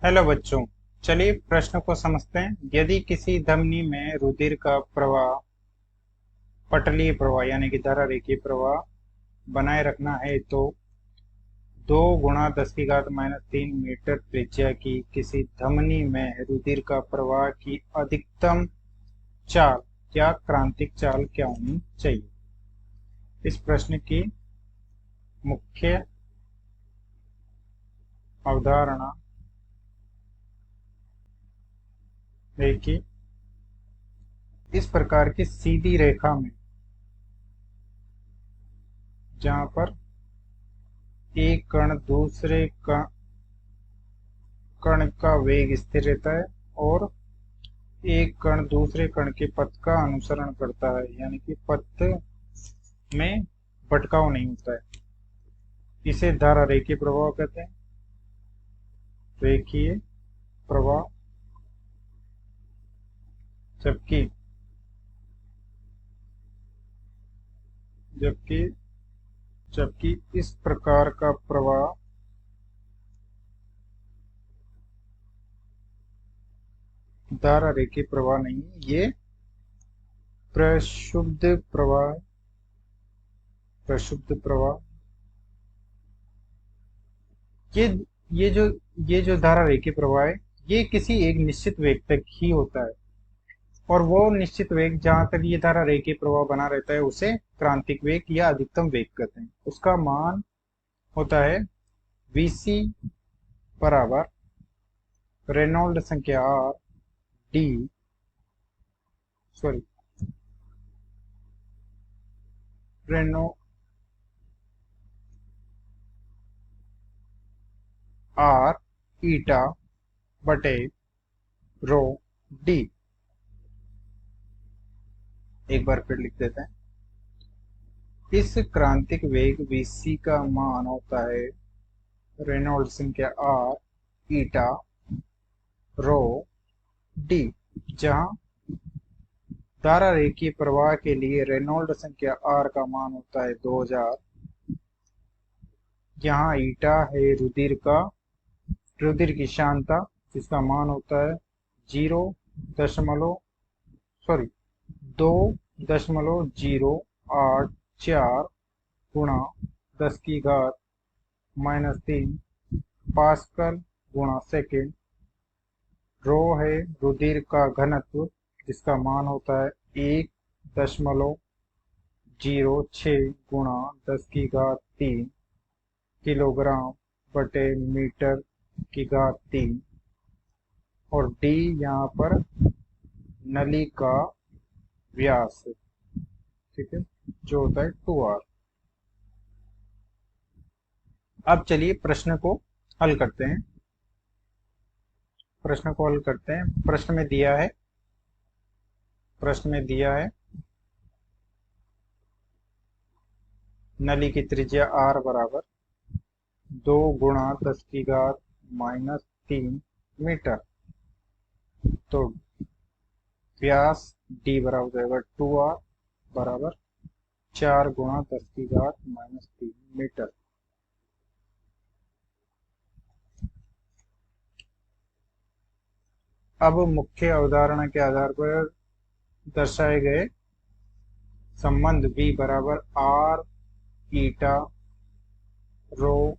Hello बच्चों। चलिए प्रश्न को समझते हैं। यदि किसी धमनी में रुधिर का प्रवाह पटलीय प्रवाह यानी कि धारा रेखीय प्रवाह बनाए रखना है तो 2 × 10⁻³ मीटर त्रिज्या की किसी धमनी में रुधिर का प्रवाह की अधिकतम चाल या क्रांतिक चाल क्या होनी चाहिए। इस प्रश्न की मुख्य अवधारणा है कि इस प्रकार की सीधी रेखा में जहां पर एक कण दूसरे कण का वेग स्थिर रहता है और एक कण दूसरे कण के पथ का अनुसरण करता है, यानी कि पथ में भटकाव नहीं होता है, इसे धारा रेखीय प्रवाह कहते हैं। रेखीय प्रवाह। जबकि जबकि जबकि इस प्रकार का प्रवाह धारा रेखीय प्रवाह नहीं, ये प्रक्षुब्ध प्रवाह। प्रक्षुब्ध प्रवाह ये ये जो धारा रेखीय प्रवाह है, ये किसी एक निश्चित वेग तक ही होता है, और वो निश्चित वेग जहां तक ये धारा रेखीय प्रवाह बना रहता है उसे क्रांतिक वेग या अधिकतम वेग कहते हैं। उसका मान होता है Vc बराबर रेनॉल्ड संख्या आर डी सॉरी रेनो आर ईटा बटे रो डी। एक बार फिर लिख देते हैं। इस क्रांतिक वेग Vc का मान होता है रेनॉल्ड संख्या आर ईटा रो डी, जहां धारा रेखीय प्रवाह के लिए रेनॉल्ड संख्या आर का मान होता है 2000, यहाँ ईटा है रुधिर की सांद्रता, जिसका मान होता है 2.084 गुणा 10⁻³ पास्कल गुणा सेकेंड। रो है रुधिर का घनत्व, जिसका मान होता है 1.06 गुणा 10⁻³ किलोग्राम बटे मीटर की घात 3, और डी यहाँ पर नली का व्यास है, ठीक है, जो होता है 2r। अब चलिए प्रश्न को हल करते हैं। प्रश्न में दिया है नली की त्रिज्या r बराबर 2 × 10⁻³ मीटर। तो व्यास d बराबर हो जाएगा 2r बराबर 4 × 10⁻³ मीटर। अब मुख्य अवधारणा के आधार पर दर्शाए गए संबंध v बराबर r ईटा रो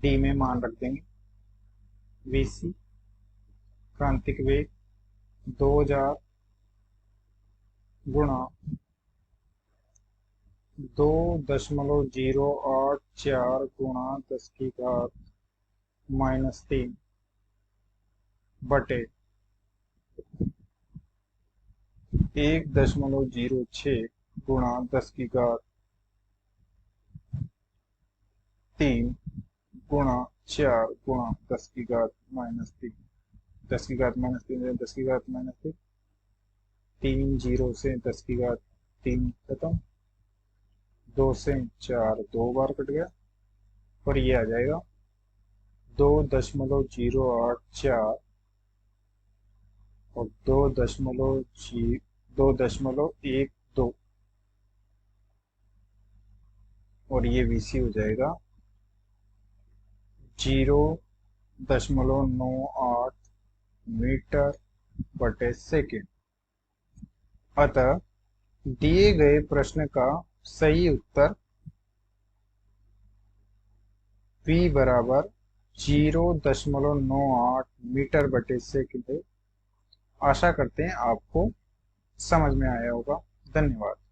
डी में मान रख देंगे। Vc क्रांतिक वेग 2000 गुणा 2.084 गुणा 10⁻³ बटे 1.06 गुणा 10⁻³ गुणा 4 गुणा 10⁻³ 10⁻³ 3 जीरो से 10⁻³ खत्म, 2 से 4 2 बार कट गया, और ये आ जाएगा 2.084 और 2.12, और ये Vc हो जाएगा 0.998 मीटर बटे सेकेंड। अतः दिए गए प्रश्न का सही उत्तर v बराबर 0.98 मीटर बटे सेकेंड है। आशा करते हैं आपको समझ में आया होगा। धन्यवाद।